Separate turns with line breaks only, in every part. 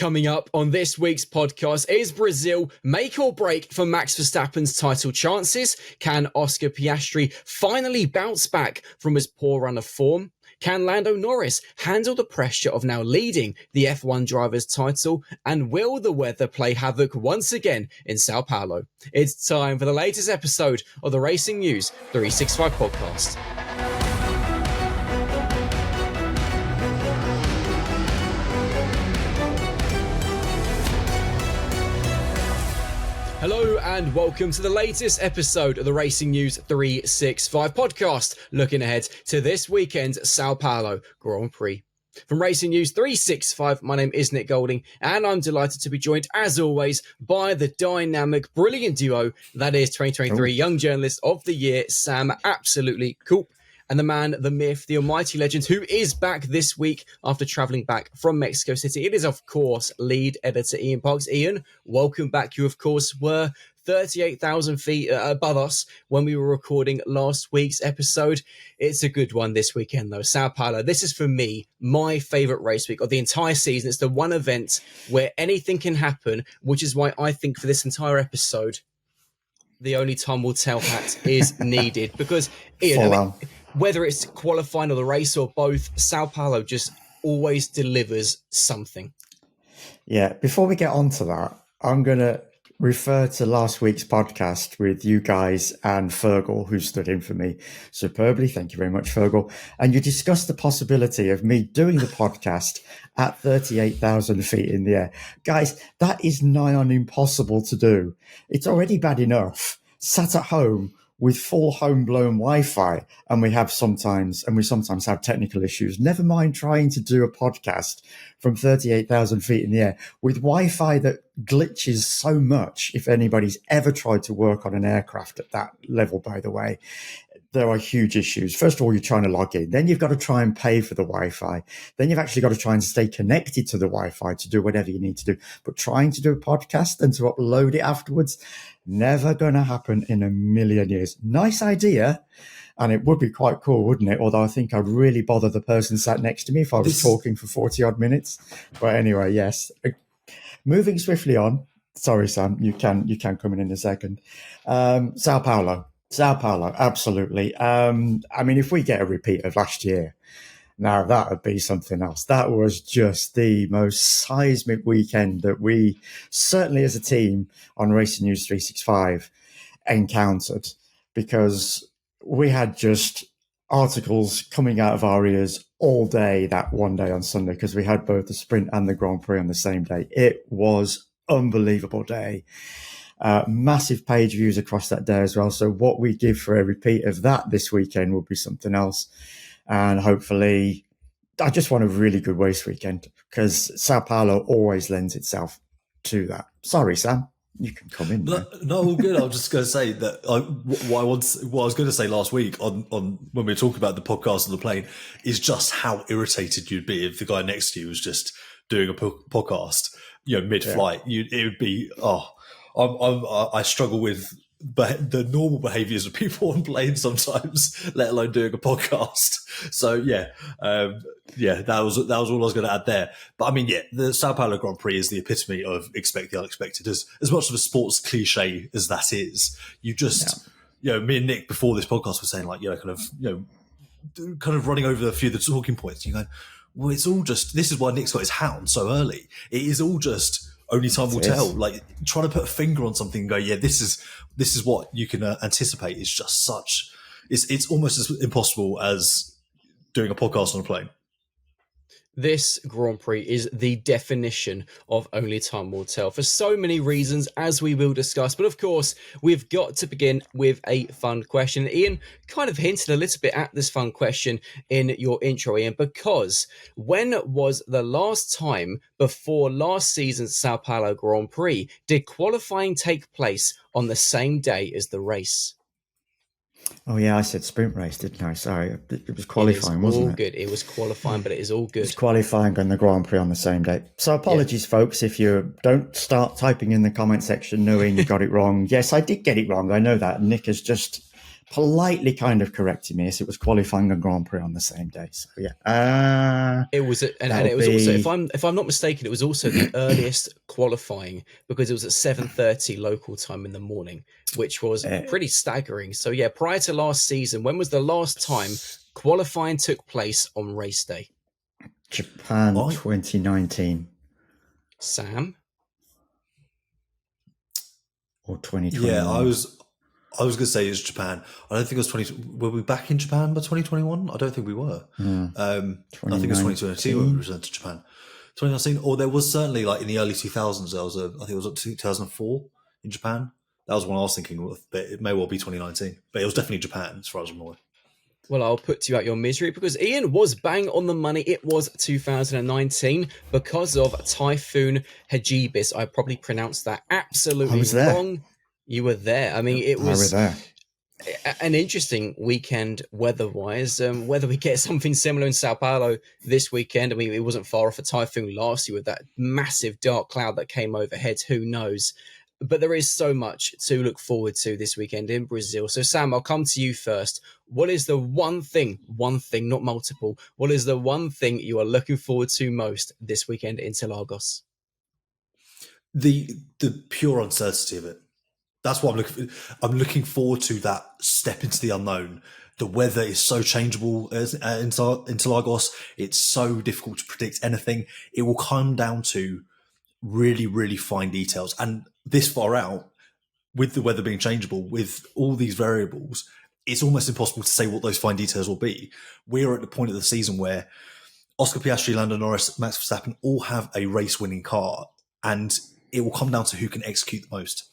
Coming up on this week's podcast, is Brazil make or break for Max Verstappen's title chances? Can Oscar Piastri finally bounce back from his poor run of form? Can Lando Norris handle the pressure of now leading the F1 driver's title? And will the weather play havoc once again in São Paulo? It's time for the latest episode of the Racing News 365 podcast. Hello and welcome to the latest episode of the Racing News 365 podcast, looking ahead to this weekend's São Paulo Grand Prix. From Racing News 365, my name is Nick Golding, and I'm delighted to be joined, as always, by the dynamic, brilliant duo that is 2023 Young Journalist of the Year, Sam absolutely Coop, and the man, the myth, the almighty legend, who is back this week after travelling back from Mexico City. It is, of course, lead editor Ian Parks. Ian, welcome back. You, of course, were 38,000 feet above us when we were recording last week's episode. It's a good one this weekend, though. São Paulo, this is, for me, my favourite race week of the entire season. It's the one event where anything can happen, which is why I think for this entire episode, the only time will tell hat is needed. Because, Ian, whether it's qualifying or the race or both, São Paulo just always delivers something.
Yeah, before we get on to that, I'm going to refer to last week's podcast with you guys and Fergal, who stood in for me superbly. Thank you very much, Fergal. And you discussed the possibility of me doing the podcast at 38,000 feet in the air. Guys, that is nigh on impossible to do. It's already bad enough. Sat at home with full home-blown Wi-Fi, and we sometimes have technical issues. Never mind trying to do a podcast from 38,000 feet in the air with Wi-Fi that glitches so much. If anybody's ever tried to work on an aircraft at that level, by the way, there are huge issues. First of all, you're trying to log in. Then you've got to try and pay for the Wi-Fi. Then you've actually got to try and stay connected to the Wi-Fi to do whatever you need to do. But trying to do a podcast and to upload it afterwards, never going to happen in a million years. Nice idea. And it would be quite cool, wouldn't it? Although I think I'd really bother the person sat next to me if I was talking for 40 odd minutes. But anyway, yes. Moving swiftly on. Sorry, Sam, you can come in a second. São Paulo, absolutely. I mean, if we get a repeat of last year, now that would be something else. That was just the most seismic weekend that we, certainly as a team on Racing News 365, encountered, because we had just articles coming out of our ears all day that one day on Sunday, because we had both the sprint and the Grand Prix on the same day. It was unbelievable day. Massive page views across that day as well. So what we give for a repeat of that this weekend will be something else. And hopefully, I just want a really good race weekend, because São Paulo always lends itself to that. Sorry, Sam, you can come in.
No, all good. I was just going to say that what I was going to say last week on when we were talking about the podcast on the plane is just how irritated you'd be if the guy next to you was just doing a podcast, mid-flight. Yeah. It would be, I struggle with the normal behaviours of people on planes sometimes, let alone doing a podcast. So that was all I was going to add there. But I mean, the São Paulo Grand Prix is the epitome of expect the unexpected. As much of a sports cliche as that is, you just, me and Nick before this podcast were saying kind of running over a few of the talking points. You go, well, it's all just, this is why Nick's got his hound so early. It is all just only time will tell. Like trying to put a finger on something and go, this is what you can anticipate is just such. It's almost as impossible as doing a podcast on a plane.
This Grand Prix is the definition of only time will tell for so many reasons, as we will discuss. But of course, we've got to begin with a fun question. Ian kind of hinted a little bit at this fun question in your intro, Ian, because when was the last time before last season's São Paulo Grand Prix did qualifying take place on the same day as the race?
Oh, yeah, I said sprint race, didn't I? Sorry, it was qualifying, wasn't it?
All good. It was qualifying, but it is all good.
It's qualifying and the Grand Prix on the same day. So apologies, folks, if you don't start typing in the comment section knowing you got it wrong. Yes, I did get it wrong. I know that. Nick has just politely kind of corrected me as it was qualifying and Grand Prix on the same day. So yeah,
It was, and it was also, if I'm not mistaken, it was also the earliest qualifying because it was at 7:30 local time in the morning, which was pretty staggering. So yeah, prior to last season, when was the last time qualifying took place on race day?
Japan 2019.
Sam?
Or 2021.
Yeah, I was going to say it's Japan. I don't think it was 20. Were we back in Japan by 2021? I don't think we were. I think it was 2022 when we returned to Japan. 2019, or there was certainly like in the early 2000s. There was I think it was up to 2004 in Japan. That was one I was thinking of, but it may well be 2019. But it was definitely Japan as far as I'm aware.
Well, I'll put you out your misery because Ian was bang on the money. It was 2019 because of Typhoon Hagibis. I probably pronounced that absolutely wrong. You were there. I mean, it was an interesting weekend weather-wise. Whether we get something similar in Sao Paulo this weekend, I mean, it wasn't far off a typhoon last year with that massive dark cloud that came overhead. Who knows? But there is so much to look forward to this weekend in Brazil. So, Sam, I'll come to you first. What is the one thing, not multiple, what is the one thing you are looking forward to most this weekend in Interlagos?
The pure uncertainty of it. That's what I'm looking for. I'm looking forward to that step into the unknown. The weather is so changeable in Interlagos. It's so difficult to predict anything. It will come down to really, really fine details. And this far out, with the weather being changeable, with all these variables, it's almost impossible to say what those fine details will be. We're at the point of the season where Oscar Piastri, Lando Norris, Max Verstappen all have a race-winning car, and it will come down to who can execute the most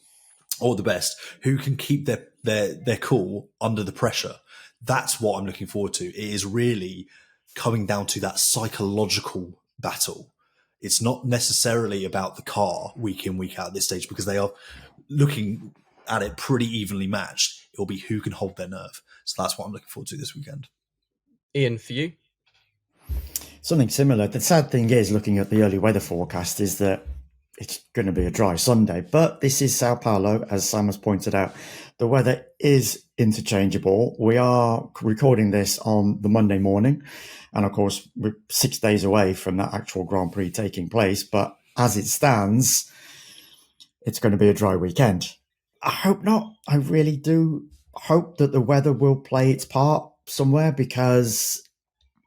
or the best, who can keep their cool under the pressure. That's what I'm looking forward to. It is really coming down to that psychological battle. It's not necessarily about the car week in, week out at this stage because they are looking at it pretty evenly matched. It'll be who can hold their nerve. So that's what I'm looking forward to this weekend.
Ian, for you?
Something similar. The sad thing is, looking at the early weather forecast, is that it's going to be a dry Sunday. But this is Sao Paulo, as Sam has pointed out. The weather is interchangeable. We are recording this on the Monday morning. And of course, we're 6 days away from that actual Grand Prix taking place. But as it stands, it's going to be a dry weekend. I hope not. I really do hope that the weather will play its part somewhere because,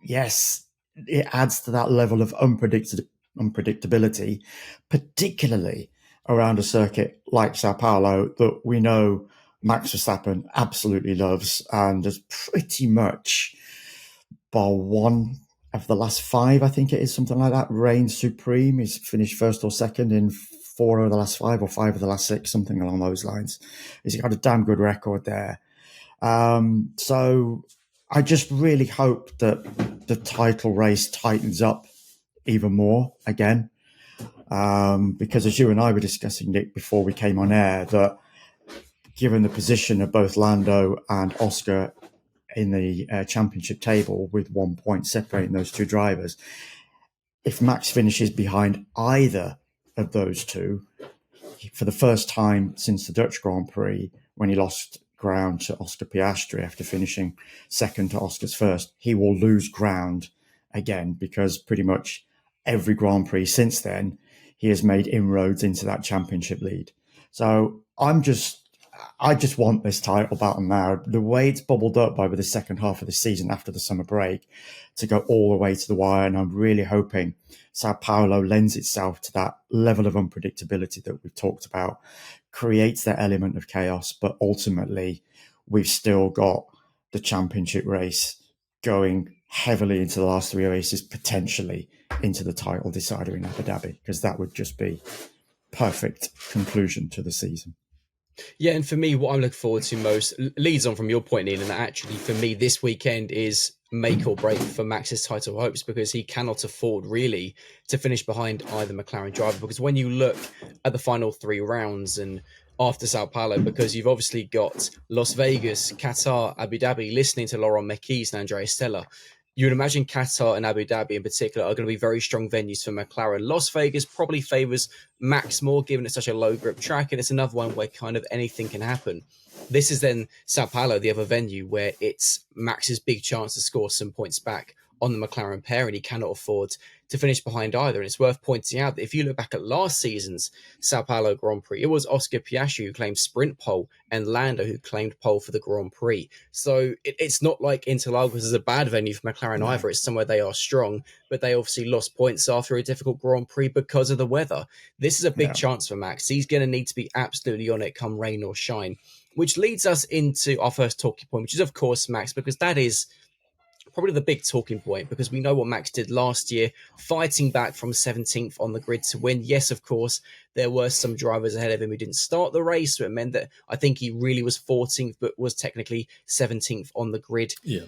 yes, it adds to that level of unpredictability, particularly around a circuit like Sao Paulo that we know Max Verstappen absolutely loves and has pretty much, bar one of the last five, I think it is, something like that, reigned supreme. He's finished first or second in 4 of the last 5 or 5 of the last 6, something along those lines. He's got a damn good record there. So I just really hope that the title race tightens up even more again. Because as you and I were discussing, Nick, before we came on air, that given the position of both Lando and Oscar in the championship table with 1 point separating those two drivers, if Max finishes behind either of those two, for the first time since the Dutch Grand Prix, when he lost ground to Oscar Piastri after finishing second to Oscar's first, he will lose ground again because pretty much every Grand Prix since then, he has made inroads into that championship lead. So I just want this title battle now. The way it's bubbled up over the second half of the season after the summer break to go all the way to the wire. And I'm really hoping Sao Paulo lends itself to that level of unpredictability that we've talked about, creates that element of chaos. But ultimately, we've still got the championship race going heavily into the last 3 races, potentially into the title decider in Abu Dhabi, because that would just be perfect conclusion to the season.
Yeah, and for me, what I'm looking forward to most leads on from your point, Ian, and actually for me, this weekend is make or break for Max's title hopes because he cannot afford really to finish behind either McLaren driver. Because when you look at the final 3 rounds and after Sao Paulo, because you've obviously got Las Vegas, Qatar, Abu Dhabi, listening to Laurent Mekies and Andrea Stella, You would imagine Qatar and Abu Dhabi in particular are going to be very strong venues for McLaren. Las Vegas probably favours Max more, given it's such a low grip track, and it's another one where kind of anything can happen. This is then Sao Paulo, the other venue, where it's Max's big chance to score some points back on the McLaren pair, and he cannot afford to finish behind either. And it's worth pointing out that if you look back at last season's Sao Paulo Grand Prix, it was Oscar Piastri who claimed sprint pole and Lando who claimed pole for the Grand Prix. So it's not like Interlagos is a bad venue for McLaren either. It's somewhere they are strong, but they obviously lost points after a difficult Grand Prix because of the weather. This is a big chance for Max. He's going to need to be absolutely on it come rain or shine, which leads us into our first talking point, which is, of course, Max, because that is probably the big talking point, because we know what Max did last year, fighting back from 17th on the grid to win. Yes, of course, there were some drivers ahead of him who didn't start the race, so it meant that I think he really was 14th, but was technically 17th on the grid.
Yeah.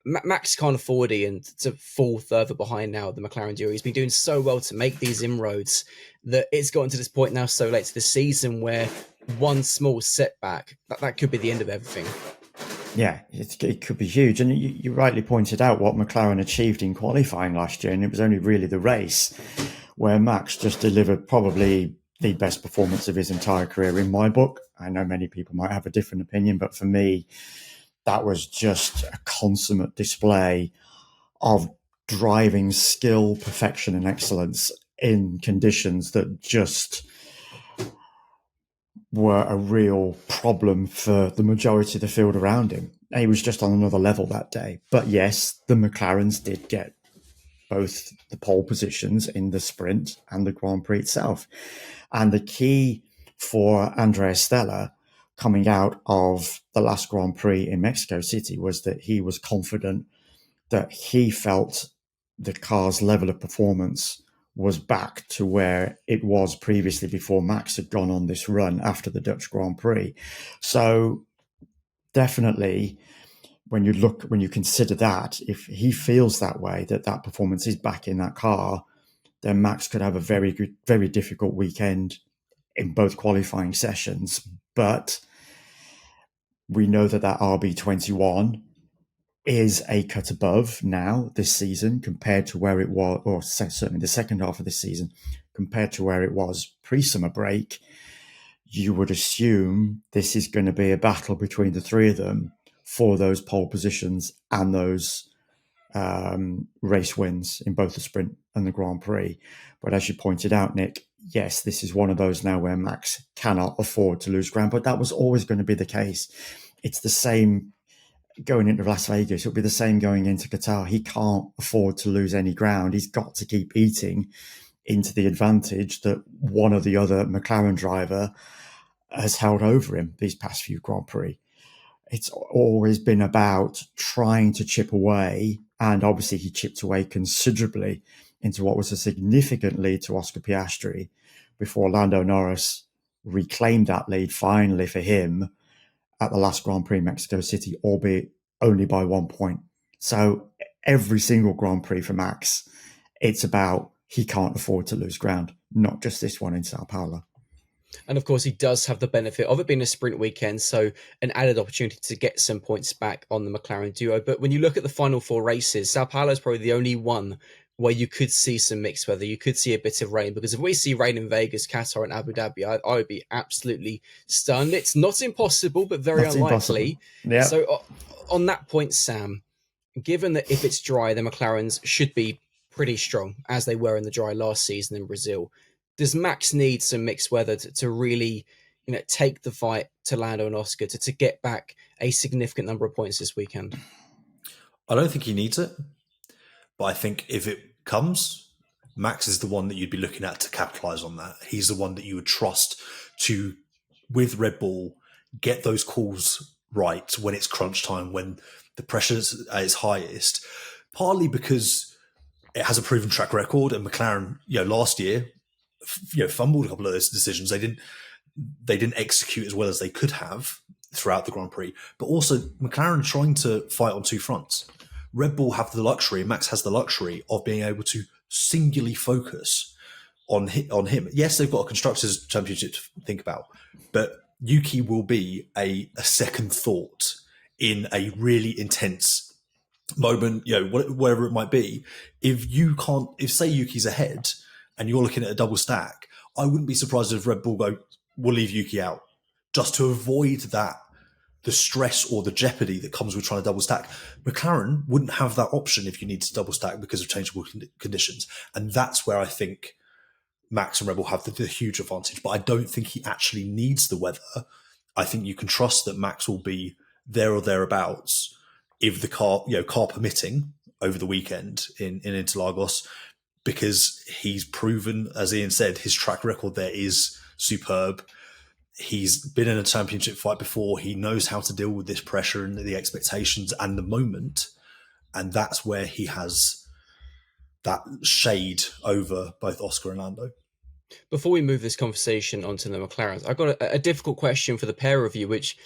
Max can't afford and to fall further behind now, the McLaren duo. He's been doing so well to make these inroads that it's gotten to this point now so late to the season where one small setback, that could be the end of everything.
Yeah, it could be huge. And you rightly pointed out what McLaren achieved in qualifying last year, and it was only really the race where Max just delivered probably the best performance of his entire career in my book. I know many people might have a different opinion, but for me, that was just a consummate display of driving skill, perfection, and excellence in conditions that just were a real problem for the majority of the field around him. He was just on another level that day. But yes, the McLarens did get both the pole positions in the sprint and the Grand Prix itself. And the key for Andrea Stella coming out of the last Grand Prix in Mexico City was that he was confident that he felt the car's level of performance was back to where it was previously before Max had gone on this run after the Dutch Grand Prix. So definitely when you consider that, if he feels that way, that performance is back in that car, then Max could have a very good, very difficult weekend in both qualifying sessions. But we know that RB21 is a cut above now this season compared to where it was, or certainly the second half of this season, compared to where it was pre-summer break. You would assume this is going to be a battle between the three of them for those pole positions and those race wins in both the sprint and the Grand Prix. But as you pointed out, Nick, yes, this is one of those now where Max cannot afford to lose ground, but that was always going to be the case. It's the same going into Las Vegas. It'll be the same going into Qatar. He can't afford to lose any ground. He's got to keep eating into the advantage that one or the other McLaren driver has held over him these past few Grand Prix. It's always been about trying to chip away, and obviously he chipped away considerably into what was a significant lead to Oscar Piastri before Lando Norris reclaimed that lead finally for him at the last Grand Prix Mexico City, albeit only by 1 point. So every single Grand Prix for Max, it's about he can't afford to lose ground, not just this one in Sao Paulo.
And of course, he does have the benefit of it being a sprint weekend, so an added opportunity to get some points back on the McLaren duo. But when you look at the final four races, Sao Paulo is probably the only one where you could see some mixed weather. You could see a bit of rain, because if we see rain in Vegas, Qatar, and Abu Dhabi, I would be absolutely stunned. It's not impossible, but very unlikely.
Yeah.
So on that point, Sam, given that if it's dry, the McLarens should be pretty strong, as they were in the dry last season in Brazil. Does Max need some mixed weather to really, take the fight to Lando and Oscar to get back a significant number of points this weekend?
I don't think he needs it, but I think if it comes, Max is the one that you'd be looking at to capitalize on that. He's the one that you would trust to, with Red Bull, get those calls right when it's crunch time, when the pressure's at its highest, partly because it has a proven track record, and McLaren, last year, fumbled a couple of those decisions. They didn't execute as well as they could have throughout the Grand Prix, but also McLaren trying to fight on two fronts. Red Bull have the luxury, Max has the luxury of being able to singularly focus on him. Yes, they've got a Constructors' Championship to think about, but Yuki will be a second thought in a really intense moment, whatever it might be, if say Yuki's ahead and you're looking at a double stack, I wouldn't be surprised if Red Bull we'll leave Yuki out just to avoid the stress or the jeopardy that comes with trying to double stack. McLaren wouldn't have that option if you need to double stack because of changeable conditions. And that's where I think Max and Red Bull have the huge advantage. But I don't think he actually needs the weather. I think you can trust that Max will be there or thereabouts if the car permitting over the weekend in Interlagos, because he's proven, as Ian said, his track record there is superb. He's been in a championship fight before. He knows how to deal with this pressure and the expectations and the moment. And that's where he has that shade over both Oscar and Lando.
Before we move this conversation onto the McLarens, I've got a difficult question for the pair of you, which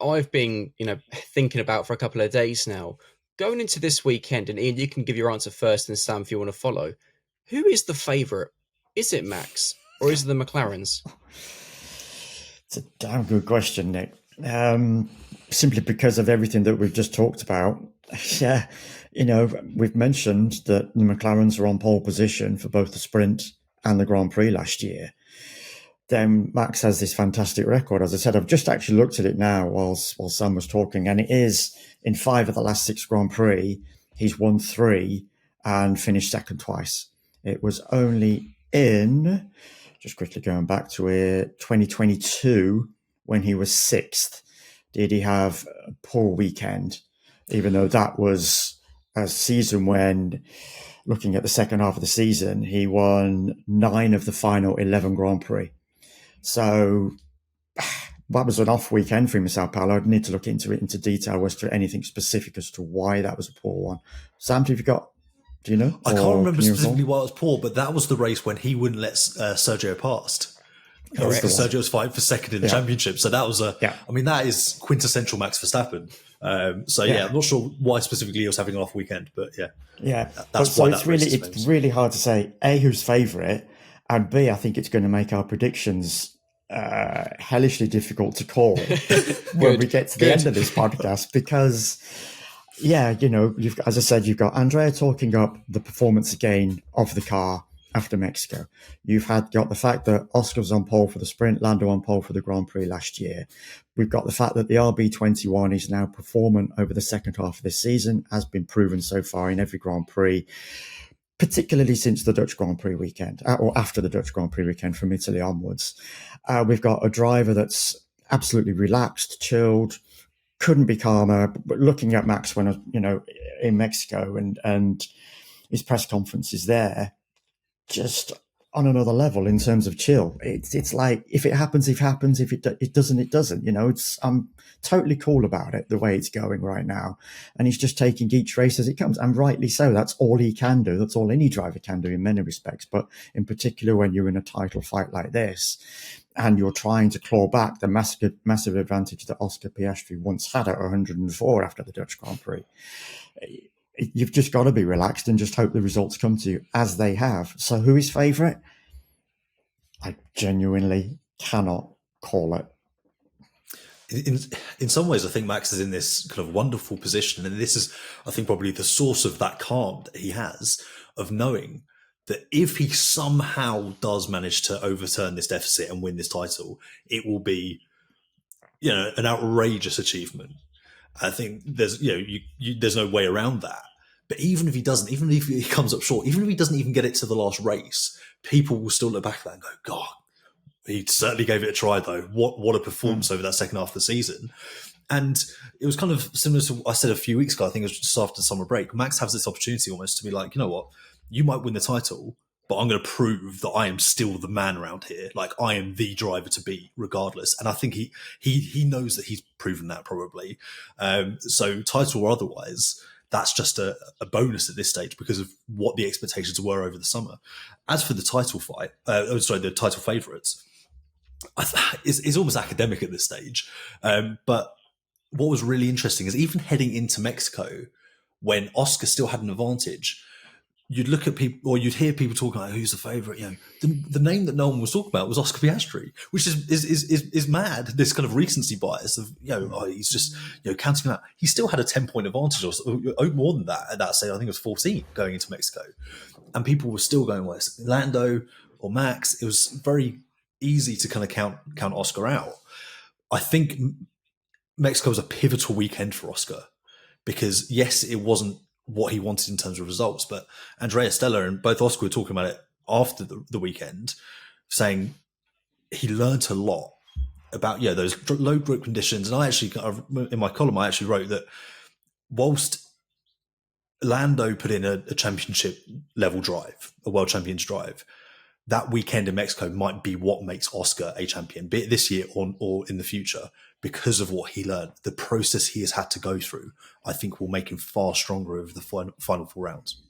I've been, thinking about for a couple of days now. Going into this weekend, and Ian, you can give your answer first, and Sam, if you want to follow. Who is the favourite? Is it Max or is it the McLarens?
It's a damn good question, Nick. Simply because of everything that we've just talked about. Yeah, we've mentioned that the McLarens are on pole position for both the sprint and the Grand Prix last year. Then Max has this fantastic record. As I said, I've just actually looked at it now while Sam was talking, and it is in 5 of the last 6 Grand Prix, he's won 3 and finished second twice. It was only in, just quickly going back to it, 2022, when he was 6th, did he have a poor weekend, even though that was a season when, looking at the second half of the season, he won 9 of the final 11 Grand Prix. So that was an off weekend for him in Sao Paulo. I'd need to look into detail as to anything specific as to why that was a poor one. Sam, do you know?
I can't remember specifically why it was poor, but that was the race when he wouldn't let Sergio past. Sergio was fighting for second in the championship. So that was that is quintessential Max Verstappen. I'm not sure why specifically he was having an off weekend, but that's why
it's really hard to say A, who's favourite, and B, I think it's going to make our predictions hellishly difficult to call when we get to the end of this podcast, because as I said, you've got Andrea talking up the performance again of the car after Mexico. You've got the fact that Oscar was on pole for the sprint, Lando on pole for the Grand Prix last year. We've got the fact that the RB21 is now performant over the second half of this season, has been proven so far in every Grand Prix, particularly since the Dutch Grand Prix weekend, or after the Dutch Grand Prix weekend from Italy onwards. We've got a driver that's absolutely relaxed, chilled, couldn't be calmer. But looking at Max when, in Mexico and his press conferences there, just on another level in terms of chill. It's like, if it happens, it happens. If it doesn't, it doesn't. I'm totally cool about it, the way it's going right now. And he's just taking each race as it comes, and rightly so. That's all he can do. That's all any driver can do in many respects. But in particular, when you're in a title fight like this, and you're trying to claw back the massive advantage that Oscar Piastri once had at 104 after the Dutch Grand Prix, you've just got to be relaxed and just hope the results come to you, as they have. So who is favourite? I genuinely cannot call it.
In some ways, I think Max is in this kind of wonderful position. And this is, I think, probably the source of that calm that he has, of knowing that if he somehow does manage to overturn this deficit and win this title, it will be, an outrageous achievement. I think there's, there's no way around that. But even if he doesn't, even if he comes up short, even if he doesn't even get it to the last race, people will still look back at that and go, God, he certainly gave it a try, though. What a performance over that second half of the season. And it was kind of similar to what I said a few weeks ago. I think it was just after the summer break. Max has this opportunity almost to be like, you know what? You might win the title, but I'm going to prove that I am still the man around here. Like, I am the driver to beat regardless. And I think he knows that he's proven that probably. So title or otherwise, that's just a bonus at this stage because of what the expectations were over the summer. As for the title fight, the title favourites, it's almost academic at this stage. But what was really interesting is even heading into Mexico, when Oscar still had an advantage, you'd look at people, or you'd hear people talking about who's the favourite. The name that no one was talking about was Oscar Piastri, which is mad. This kind of recency bias of he's just counting him out. He still had a 10-point advantage, or more than that at that stage. I think it was 14 going into Mexico, and people were still going, well, it's Lando or Max. It was very easy to kind of count Oscar out. I think Mexico was a pivotal weekend for Oscar because yes, it wasn't what he wanted in terms of results. But Andrea Stella and both Oscar were talking about it after the weekend, saying he learnt a lot about those low grip conditions. And I actually, in my column, I actually wrote that whilst Lando put in a championship level drive, a world champions drive, that weekend in Mexico might be what makes Oscar a champion, be it this year or in the future, because of what he learned. The process he has had to go through, I think, will make him far stronger over the final 4 rounds.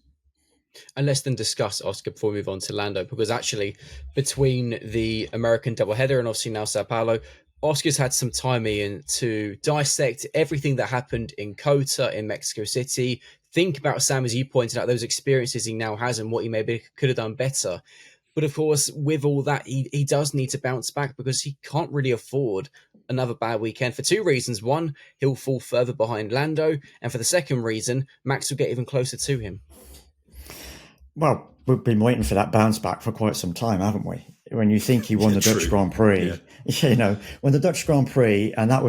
And let's then discuss Oscar before we move on to Lando, because actually between the American doubleheader and obviously now Sao Paulo, Oscar's had some time in to dissect everything that happened in COTA, in Mexico City. Think about, Sam, as you pointed out, those experiences he now has and what he maybe could have done better. But of course, with all that, he does need to bounce back because he can't really afford another bad weekend for 2 reasons. One, he'll fall further behind Lando. And for the second reason, Max will get even closer to him.
Well, we've been waiting for that bounce back for quite some time, haven't we? When you think he won the Dutch Grand Prix, when the Dutch Grand Prix, and that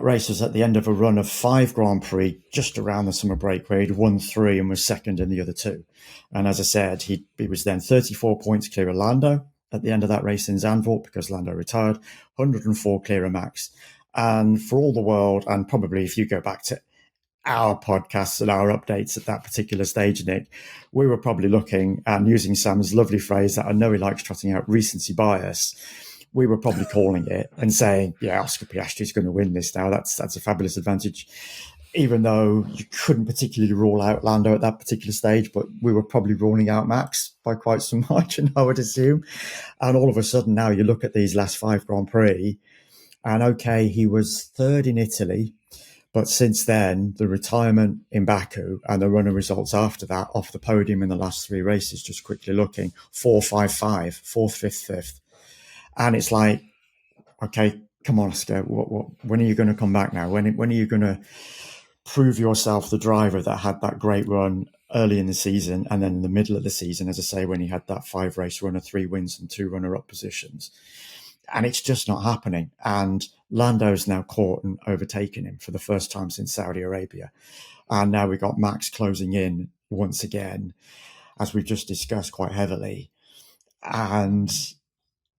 race was at the end of a run of 5 Grand Prix just around the summer break where he'd won 3 and was second in the other 2. And as I said, he was then 34 points clear of Lando at the end of that race in Zandvoort because Lando retired, 104 clear of Max. And for all the world, and probably if you go back to our podcasts and our updates at that particular stage, Nick, we were probably looking and using Sam's lovely phrase that I know he likes trotting out, recency bias. We were probably calling it and saying, yeah, Oscar Piastri is going to win this now. That's a fabulous advantage, even though you couldn't particularly rule out Lando at that particular stage, but we were probably ruling out Max by quite some margin, I would assume. And all of a sudden now you look at these last 5 Grand Prix and okay, he was 3rd in Italy, but since then, the retirement in Baku and the runner results after that, off the podium in the last 3 races, just quickly looking, 4, 5, 5, 4th, 5th, 5th. And it's like, okay, come on, Oscar, when are you going to come back now? When are you going to prove yourself the driver that had that great run early in the season and then in the middle of the season, as I say, when he had that 5-race run of 3 wins and 2 runner-up positions? And it's just not happening. And Lando's now caught and overtaken him for the first time since Saudi Arabia. And now we've got Max closing in once again, as we've just discussed quite heavily. And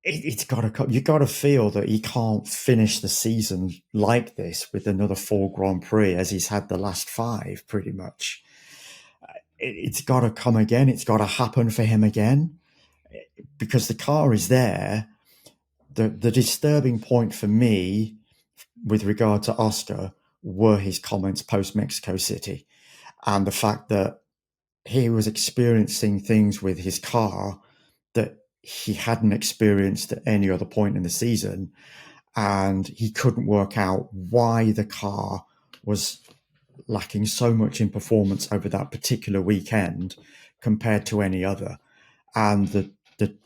it's got to come. You've got to feel that he can't finish the season like this with another 4 Grand Prix as he's had the last 5 pretty much. It's got to come again. It's got to happen for him again because the car is there. The disturbing point for me with regard to Oscar were his comments post-Mexico City and the fact that he was experiencing things with his car that he hadn't experienced at any other point in the season, and he couldn't work out why the car was lacking so much in performance over that particular weekend compared to any other. And the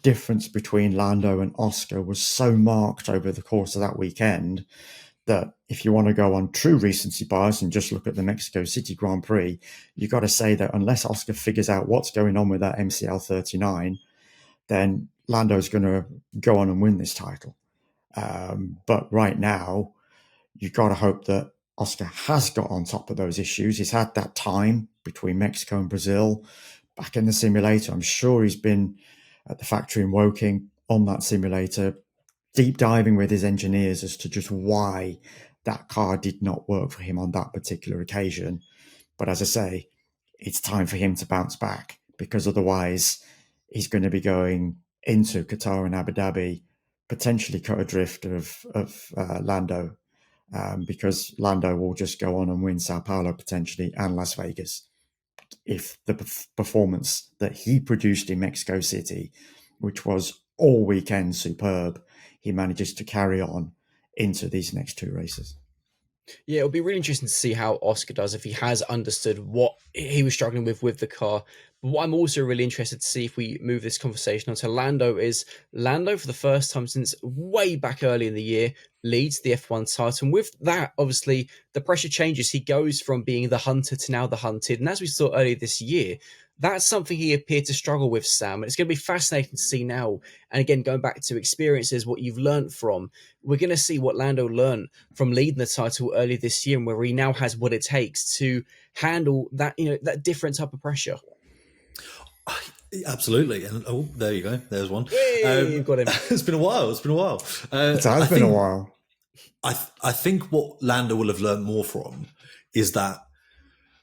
difference between Lando and Oscar was so marked over the course of that weekend that if you want to go on true recency bias and just look at the Mexico City Grand Prix, you've got to say that unless Oscar figures out what's going on with that MCL 39, then Lando's going to go on and win this title. But right now, you've got to hope that Oscar has got on top of those issues. He's had that time between Mexico and Brazil back in the simulator. I'm sure he's been at the factory in Woking on that simulator, deep diving with his engineers as to just why that car did not work for him on that particular occasion. But as I say, it's time for him to bounce back because otherwise he's going to be going into Qatar and Abu Dhabi, potentially cut adrift of Lando, because Lando will just go on and win Sao Paulo potentially and Las Vegas if the performance that he produced in Mexico City, which was all weekend superb, he manages to carry on into these next 2 races.
Yeah, it'll be really interesting to see how Oscar does if he has understood what he was struggling with the car But what I'm also really interested to see if we move this conversation on to Lando is Lando, for the first time since way back early in the year, leads the F1 title. And with that, obviously, the pressure changes. He goes from being the hunter to now the hunted. And as we saw earlier this year, that's something he appeared to struggle with, Sam. And it's going to be fascinating to see now. And again, going back to experiences, what you've learned from, we're going to see what Lando learned from leading the title earlier this year and where he now has what it takes to handle that, that different type of pressure.
Absolutely, and there you go. There's one.
Hey, got him.
It's been a while.
It has been a while.
I think what Lando will have learned more from is that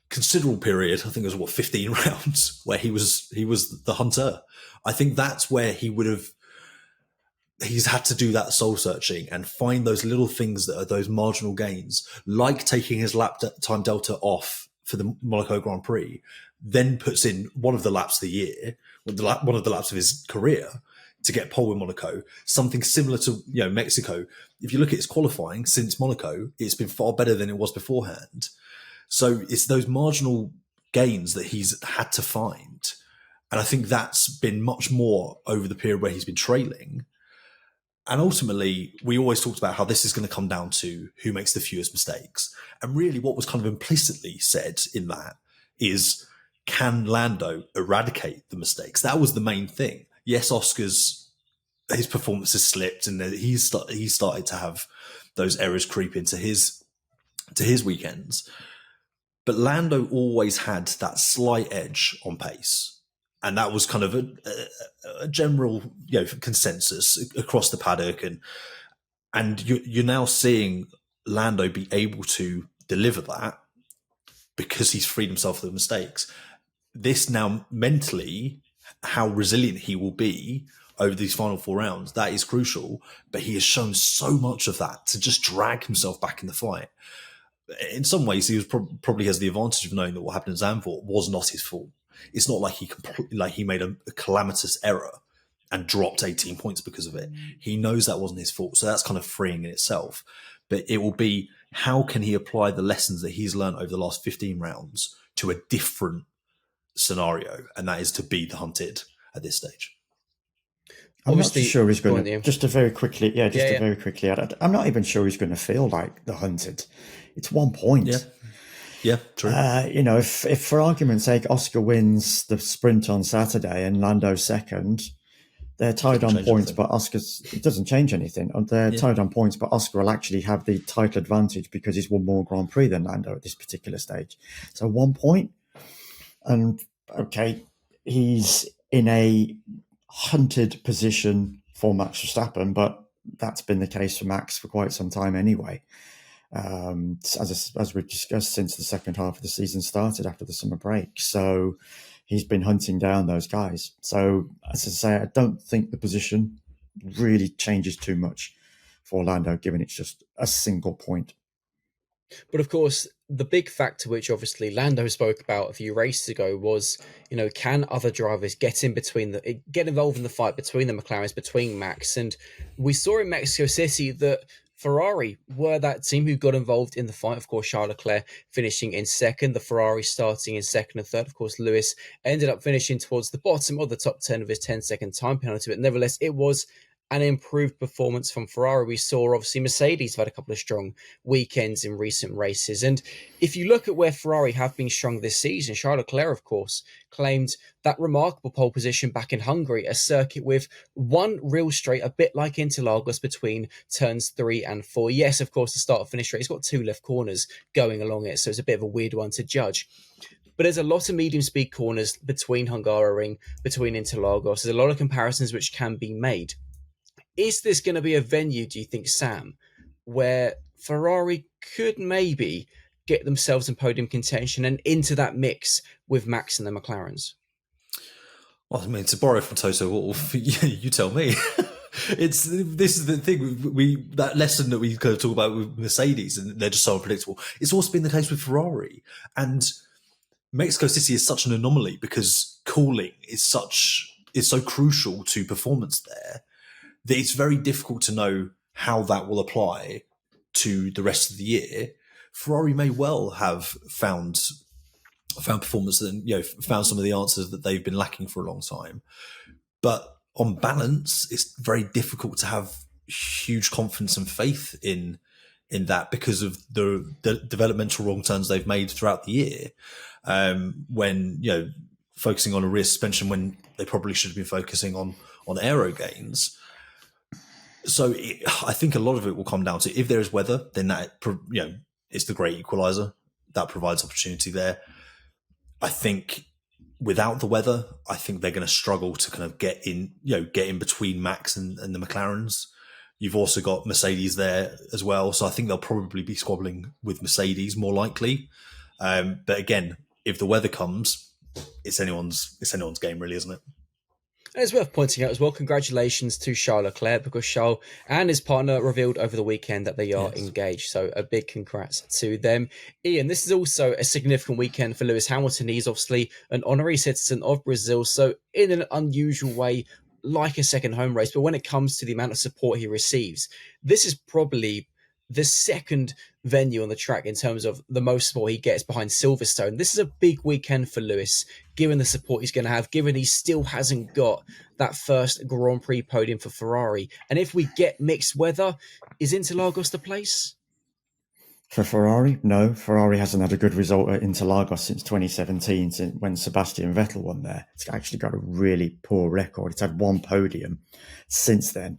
considerable period. I think it was 15 rounds where he was the hunter. I think that's where he's had to do that soul searching and find those little things that are those marginal gains, like taking his lap time delta off for the Monaco Grand Prix, then puts in one of the laps of the year, one of the laps of his career to get pole in Monaco, something similar to Mexico. If you look at his qualifying since Monaco, it's been far better than it was beforehand. So it's those marginal gains that he's had to find. And I think that's been much more over the period where he's been trailing. And ultimately, we always talked about how this is going to come down to who makes the fewest mistakes. And really what was kind of implicitly said in that is, can Lando eradicate the mistakes? That was the main thing. Yes, his performance has slipped and he's started to have those errors creep into his weekends. But Lando always had that slight edge on pace. And that was kind of a general consensus across the paddock. And you're now seeing Lando be able to deliver that because he's freed himself of the mistakes. This now mentally, how resilient he will be over these final 4 rounds, that is crucial. But he has shown so much of that to just drag himself back in the fight. In some ways, he was probably has the advantage of knowing that what happened in Zandvoort was not his fault. It's not like he made a calamitous error and dropped 18 points because of it. He knows that wasn't his fault. So that's kind of freeing in itself. But it will be, how can he apply the lessons that he's learned over the last 15 rounds to a different scenario? And that is to be the hunted at this stage.
I'm not sure he's going to, just to very quickly add, I'm not even sure he's going to feel like the hunted. It's 1 point.
Yeah, true.
If for argument's sake, Oscar wins the sprint on Saturday and Lando's second, they're tied on points, but it doesn't change anything. They're tied on points, but Oscar will actually have the title advantage because he's won more Grand Prix than Lando at this particular stage. So 1 point. And okay, he's in a hunted position for Max Verstappen, but that's been the case for Max for quite some time anyway. As we've discussed since the second half of the season started after the summer break. So he's been hunting down those guys. So as I say, I don't think the position really changes too much for Lando, given it's just a single point.
But of course, the big factor, which obviously Lando spoke about a few races ago, was, can other drivers get involved in the fight between the McLarens, between Max? And we saw in Mexico City that Ferrari were that team who got involved in the fight. Of course, Charles Leclerc finishing in second, the Ferrari starting in second and third. Of course, Lewis ended up finishing towards the bottom of the top 10 of his 10-second time penalty. But nevertheless, it was an improved performance from Ferrari. We saw, obviously, Mercedes have had a couple of strong weekends in recent races. And if you look at where Ferrari have been strong this season, Charles Leclerc, of course, claimed that remarkable pole position back in Hungary, a circuit with one real straight, a bit like Interlagos, between turns 3 and 4. Yes, of course, the start-finish straight, it's got 2 left corners going along it, so it's a bit of a weird one to judge. But there's a lot of medium-speed corners between Hungaroring, between Interlagos. There's a lot of comparisons which can be made. Is this going to be a venue, do you think, Sam, where Ferrari could maybe get themselves in podium contention and into that mix with Max and the McLarens?
Well, I mean, to borrow from Toto Wolff, you tell me. This is the thing. That lesson that we kind of talk about with Mercedes, and they're just so unpredictable. It's also been the case with Ferrari, and Mexico City is such an anomaly because cooling is so crucial to performance there, that it's very difficult to know how that will apply to the rest of the year. Ferrari may well have found found performance and found some of the answers that they've been lacking for a long time. But on balance, it's very difficult to have huge confidence and faith in that because of the developmental wrong turns they've made throughout the year. When focusing on a rear suspension when they probably should have been focusing on aero gains. So I think a lot of it will come down to if there is weather, then that it's the great equalizer that provides opportunity there. I think without the weather, I think they're going to struggle to kind of get in between Max and the McLarens. You've also got Mercedes there as well, so I think they'll probably be squabbling with Mercedes more likely. But again, if the weather comes, it's anyone's game, really, isn't it?
And it's worth pointing out as well, congratulations to Charles Leclerc, because Charles and his partner revealed over the weekend that they are engaged. So a big congrats to them. Ian, this is also a significant weekend for Lewis Hamilton. He's obviously an honorary citizen of Brazil. So in an unusual way, like a second home race, but when it comes to the amount of support he receives, this is probably the second venue on the track in terms of the most support he gets behind Silverstone. This is a big weekend for Lewis, given the support he's going to have, given he still hasn't got that first Grand Prix podium for Ferrari. And if we get mixed weather, is Interlagos the place?
For Ferrari? No, Ferrari hasn't had a good result at Interlagos since 2017, when Sebastian Vettel won there. It's actually got a really poor record. It's had one podium since then.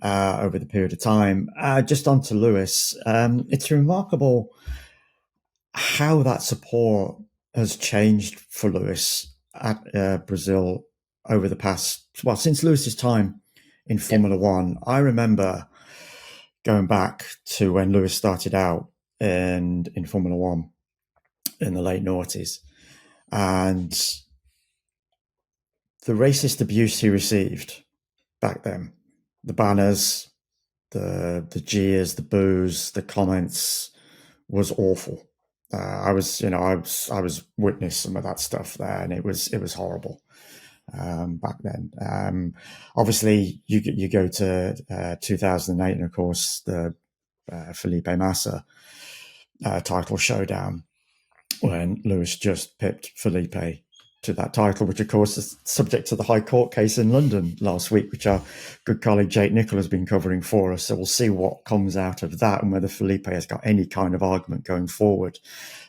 Over the period of time. Just on to Lewis, it's remarkable how that support has changed for Lewis at Brazil over the past, since Lewis's time in Formula One. I remember going back to when Lewis started out in Formula One in the late noughties, and the racist abuse he received back then. The banners, the jeers, the boos, the comments was awful. I was witness some of that stuff there, and it was horrible back then. Obviously, you go to 2008, and of course the Felipe Massa title showdown when Lewis just pipped Felipe to that title, which of course is subject to the High Court case in London last week, which our good colleague Jake Nicholl has been covering for us. So we'll see what comes out of that and whether Felipe has got any kind of argument going forward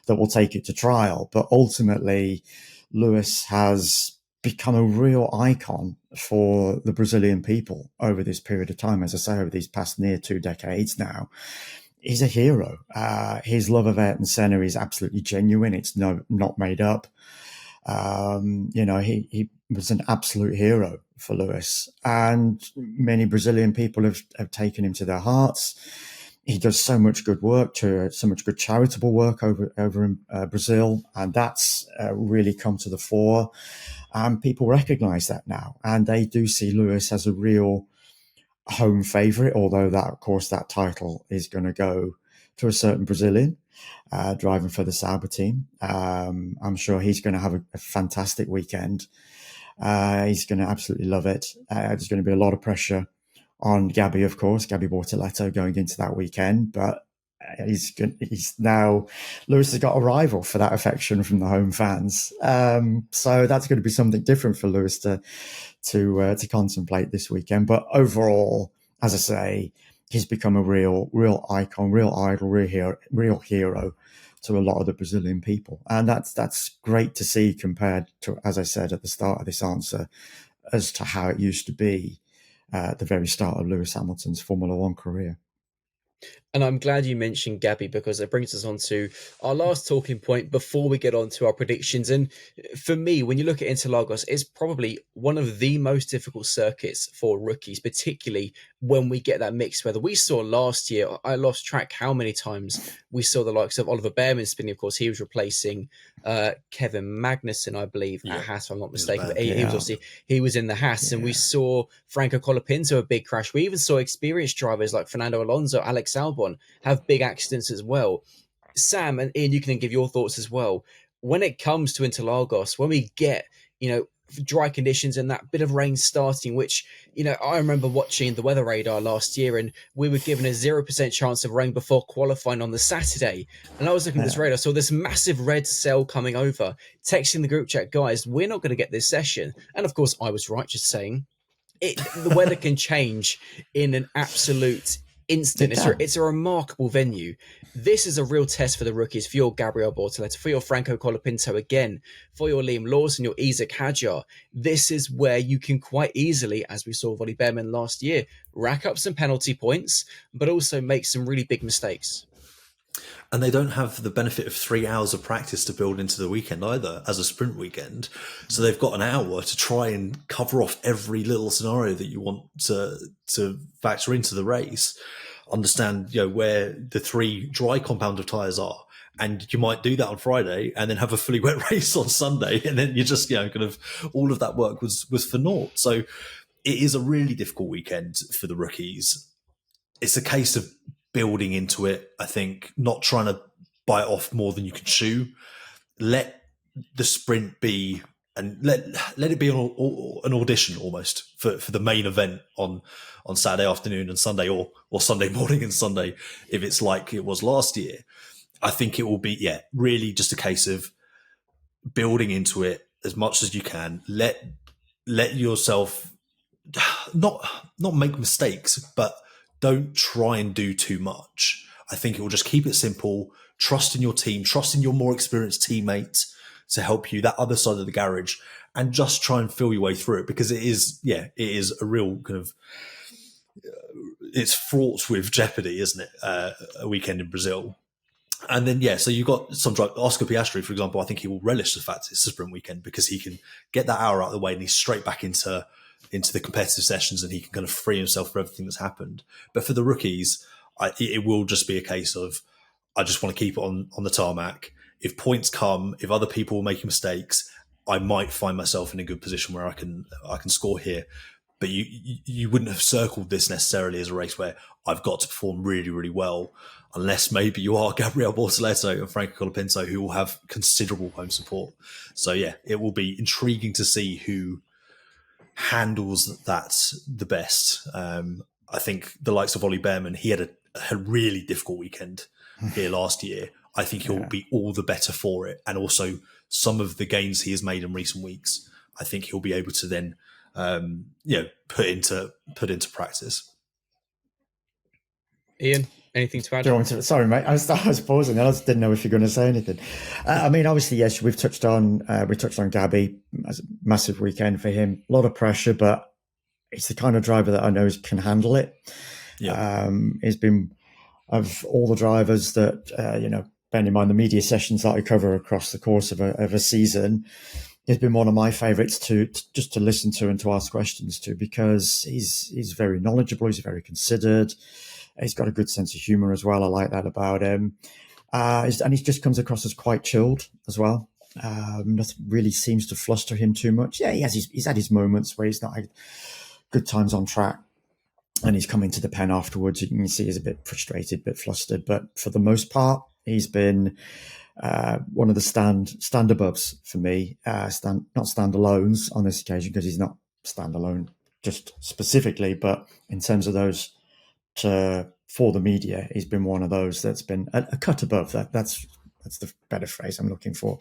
that will take it to trial. But ultimately, Lewis has become a real icon for the Brazilian people over this period of time. As I say, over these past near 2 decades now, he's a hero. His love of Ayrton Senna is absolutely genuine. It's not made up. He was an absolute hero for Lewis, and many Brazilian people have taken him to their hearts. He does so much good work, so much good charitable work over in Brazil, and that's really come to the fore. And people recognise that now, and they do see Lewis as a real home favourite, although that title is going to go to a certain Brazilian driving for the Sauber team. I'm sure he's going to have a fantastic weekend. He's going to absolutely love it. There's going to be a lot of pressure on Gabby, of course, Gabby Bortoleto going into that weekend, but Lewis has got a rival for that affection from the home fans. So that's going to be something different for Lewis to contemplate this weekend. But overall, as I say, he's become a real icon, real idol, real hero to a lot of the Brazilian people. And that's great to see compared to, as I said at the start of this answer, as to how it used to be at the very start of Lewis Hamilton's Formula One career.
And I'm glad you mentioned Gabby, because it brings us on to our last talking point before we get on to our predictions. And for me, when you look at Interlagos, it's probably one of the most difficult circuits for rookies, particularly when we get that mixed weather. We saw last year, I lost track how many times we saw the likes of Oliver Behrman spinning. Of course, he was replacing Kevin Magnussen, I believe, at Haas, if I'm not mistaken. But he was in the Haas, and we saw Franco Colapinto, a big crash. We even saw experienced drivers like Fernando Alonso, Alex Albon have big accidents as well. Sam and Ian, you can give your thoughts as well. When it comes to Interlagos, when we get, dry conditions and that bit of rain starting, which, I remember watching the weather radar last year, and we were given a 0% chance of rain before qualifying on the Saturday. And I was looking at this radar, saw this massive red cell coming over, texting the group chat, guys, we're not going to get this session. And of course, I was right, just saying. The weather can change in an absolute instant. It's a remarkable venue. This is a real test for the rookies, for your Gabriel Bortoleto, for your Franco Colapinto again, for your Liam Lawson, your Isaac Hadjar. This is where you can quite easily, as we saw with Ollie Behrman last year, rack up some penalty points, but also make some really big mistakes.
And they don't have the benefit of 3 hours of practice to build into the weekend either, as a sprint weekend. So they've got an hour to try and cover off every little scenario that you want to factor into the race. Understand, where the 3 dry compound of tyres are. And you might do that on Friday and then have a fully wet race on Sunday. And then you just, kind of all of that work was for naught. So it is a really difficult weekend for the rookies. It's a case of building into it, I think, not trying to bite off more than you can chew. Let the sprint be, and let it be an audition almost for the main event on Saturday afternoon and Sunday, or Sunday morning and Sunday, if it's like it was last year. I think it will be, really just a case of building into it as much as you can. Let yourself not make mistakes, but don't try and do too much. I think it will just keep it simple. Trust in your team, trust in your more experienced teammates to help you, that other side of the garage, and just try and feel your way through it, because it is a real kind of, it's fraught with jeopardy, isn't it? A weekend in Brazil. And then, so you've got some drive. Oscar Piastri, for example, I think he will relish the fact it's a sprint weekend, because he can get that hour out of the way and he's straight back into the competitive sessions, and he can kind of free himself for everything that's happened. But for the rookies, it will just be a case of, I just want to keep it on the tarmac. If points come, if other people are making mistakes, I might find myself in a good position where I can score here. But you wouldn't have circled this necessarily as a race where I've got to perform really, really well, unless maybe you are Gabriel Bortoleto and Franco Colapinto, who will have considerable home support. So it will be intriguing to see who handles that the best. I think the likes of Ollie Behrman, he had a really difficult weekend here last year. I think he'll be all the better for it. And also some of the gains he has made in recent weeks, I think he'll be able to then put into practice.
Ian, anything to add?
Sorry, mate. I was pausing. I just didn't know if you're going to say anything. I mean, obviously, yes, we've touched on Gabby. As a massive weekend for him. A lot of pressure, but it's the kind of driver that I know can handle it. Yeah. He's been, of all the drivers that bearing in mind the media sessions that I cover across the course of a season, he's been one of my favourites to listen to and to ask questions to, because he's very knowledgeable. He's very considered. He's got a good sense of humour as well. I like that about him. And he just comes across as quite chilled as well. Nothing really seems to fluster him too much. Yeah, he's had his moments where he's not had good times on track, and he's coming to the pen afterwards. You can see he's a bit frustrated, a bit flustered. But for the most part, he's been one of the stand aboves for me. Not standalones on this occasion, because he's not standalone just specifically, but in terms of those for the media, he's been one of those that's been a cut above. That's the better phrase I'm looking for.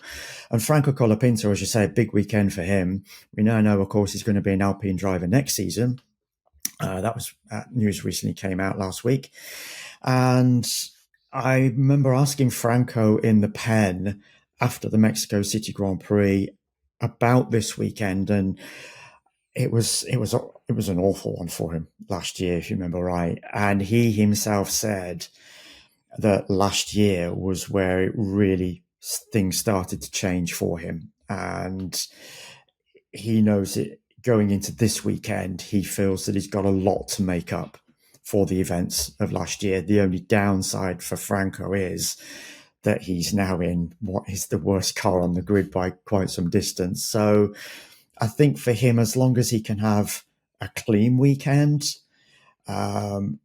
And Franco Colapinto, as you say, a big weekend for him. We now know, of course, he's going to be an Alpine driver next season. That was news recently came out last week. And I remember asking Franco in the pen after the Mexico City Grand Prix about this weekend, and it was an awful one for him last year, if you remember right. And he himself said that last year was where it really things started to change for him, and he knows it going into this weekend. He feels that he's got a lot to make up for the events of last year. The only downside for Franco is that he's now in what is the worst car on the grid by quite some distance. So I think for him, as long as he can have a clean weekend,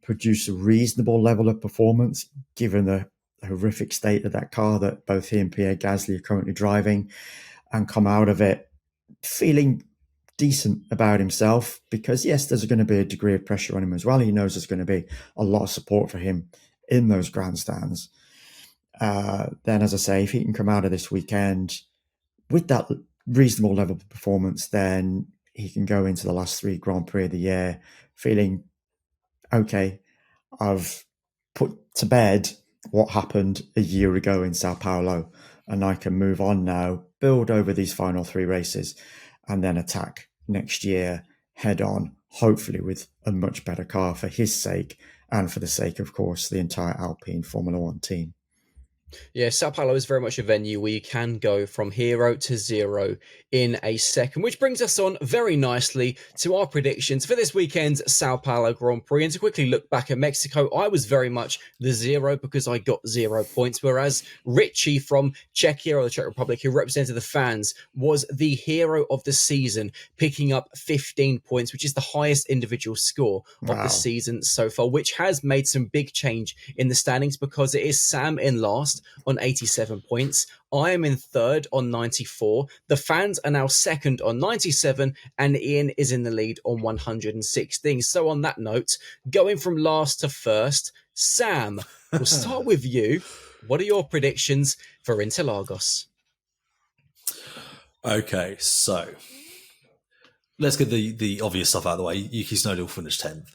produce a reasonable level of performance, given the horrific state of that car that both he and Pierre Gasly are currently driving, and come out of it feeling decent about himself because, yes, there's going to be a degree of pressure on him as well. He knows there's going to be a lot of support for him in those grandstands. Then, as I say, if he can come out of this weekend with that reasonable level of performance, then he can go into the last 3 Grand Prix of the year feeling, okay, I've put to bed what happened a year ago in Sao Paulo, and I can move on now, build over these final 3 races, and then attack next year head on, hopefully with a much better car for his sake and for the sake, of course, the entire Alpine Formula One team.
Yeah, Sao Paulo is very much a venue where you can go from hero to zero in a second, which brings us on very nicely to our predictions for this weekend's Sao Paulo Grand Prix. And to quickly look back at Mexico, I was very much the zero because I got 0 points, whereas Richie from Czechia or the Czech Republic, who represented the fans, was the hero of the season, picking up 15 points, which is the highest individual score of the season so far, which has made some big change in the standings because it is Sam in last on 87 points. I am in third on 94. The fans are now second on 97, and Ian is in the lead on 116. So on that note, going from last to first, Sam, we'll start with you. What are your predictions for Interlagos?
Okay, so let's get the obvious stuff out of the way. Yuki Tsunoda will finish 10th.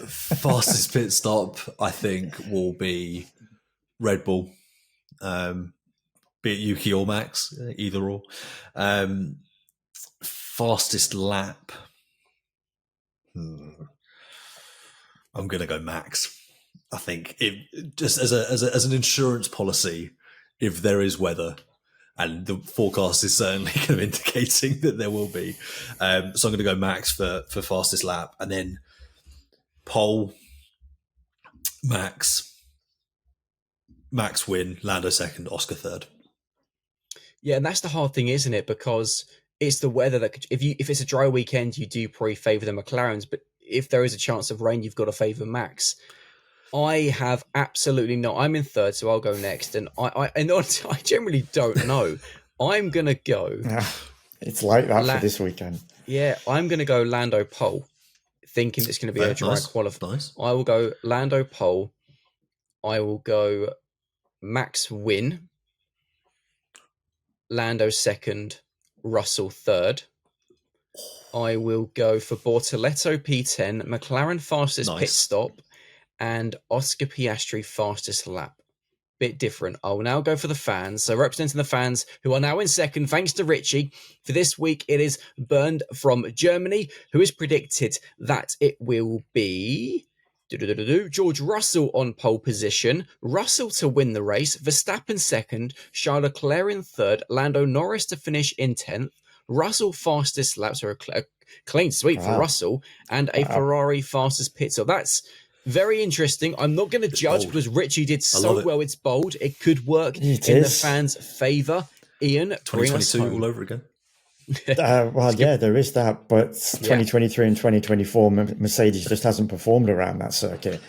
Fastest pit stop, I think, will be Red Bull, be it Yuki or Max, either or. Fastest lap, I'm going to go Max. I think it just as an insurance policy, if there is weather, and the forecast is certainly kind of indicating that there will be, so I'm going to go Max for fastest lap, and then pole, Max win, Lando second, Oscar third.
Yeah, and that's the hard thing, isn't it? Because it's the weather that could, if it's a dry weekend, you do probably favour the McLarens, but if there is a chance of rain, you've got to favour Max. I have absolutely not. I'm in third, so I'll go next, and I generally don't know. I'm gonna go.
Yeah, it's like that for this weekend.
Yeah, I'm gonna go Lando pole, thinking it's going to be a dry qualify.
Nice.
I will go Lando pole. I will go Max win, Lando second, Russell third. I will go for Bortoletto P10, McLaren fastest pit stop, and Oscar Piastri fastest lap. Bit different. I will now go for the fans. So representing the fans, who are now in second, thanks to Richie. For this week, it is Bernd from Germany, who has predicted that it will be George Russell on pole position, Russell to win the race, Verstappen second, Charles Leclerc in third, Lando Norris to finish in 10th, Russell fastest lap, so a clean sweep for Russell, and a Ferrari fastest pit. So that's very interesting. I'm not going to judge bold, because Richie did so well. It's bold. It could work in the fans' favour. Ian,
2022 all over again.
Yeah, there is that, but 2023 and 2024, Mercedes just hasn't performed around that circuit.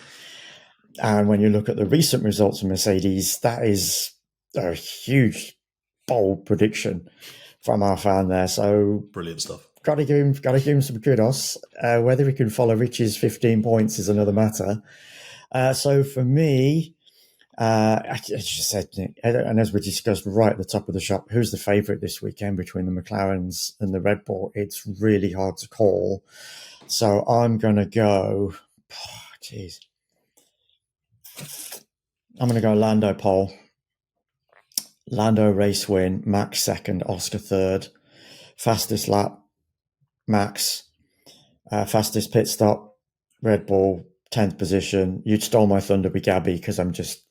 And when you look at the recent results of Mercedes, that is a huge, bold prediction from our fan there. So
brilliant stuff. Got
to give him some kudos. Whether he can follow Richie's 15 points is another matter. So for me, as you said, Nick, and as we discussed right at the top of the shop, who's the favourite this weekend between the McLarens and the Red Bull? It's really hard to call. So I'm going to go, I'm going to go Lando pole, Lando race win, Max second, Oscar third, fastest lap, Max, fastest pit stop, Red Bull, 10th position. You'd stole my thunder with Gabby because I'm just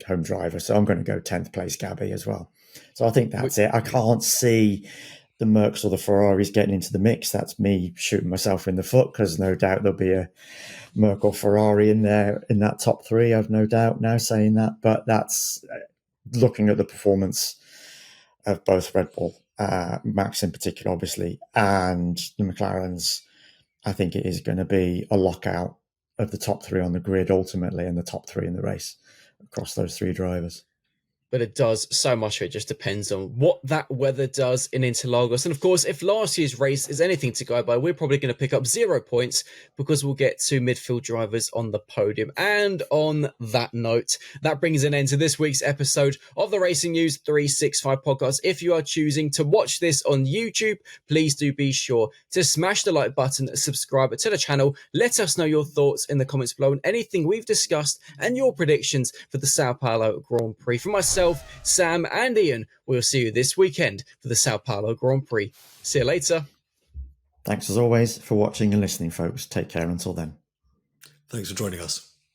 home driver, so I'm going to go 10th place Gabby as well. So I think that's it. I can't see the Mercs or the Ferraris getting into the mix. That's me shooting myself in the foot because no doubt there'll be a Merc or Ferrari in there in that top 3. I've no doubt now saying that, but that's looking at the performance of both Red Bull, Max in particular, obviously, and the McLarens. I think it is going to be a lockout of the top 3 on the grid ultimately, and the top 3 in the race across those 3 drivers.
but it does. So much of it just depends on what that weather does in Interlagos. And of course, if last year's race is anything to go by, we're probably going to pick up 0 points because we'll get 2 midfield drivers on the podium. And on that note, that brings an end to this week's episode of the Racing News 365 podcast. If you are choosing to watch this on YouTube, please do be sure to smash the like button, subscribe to the channel. Let us know your thoughts in the comments below and anything we've discussed and your predictions for the Sao Paulo Grand Prix. For myself, Sam and Ian, we'll see you this weekend for the Sao Paulo Grand Prix. See you later.
Thanks as always for watching and listening, folks. Take care until then.
Thanks for joining us.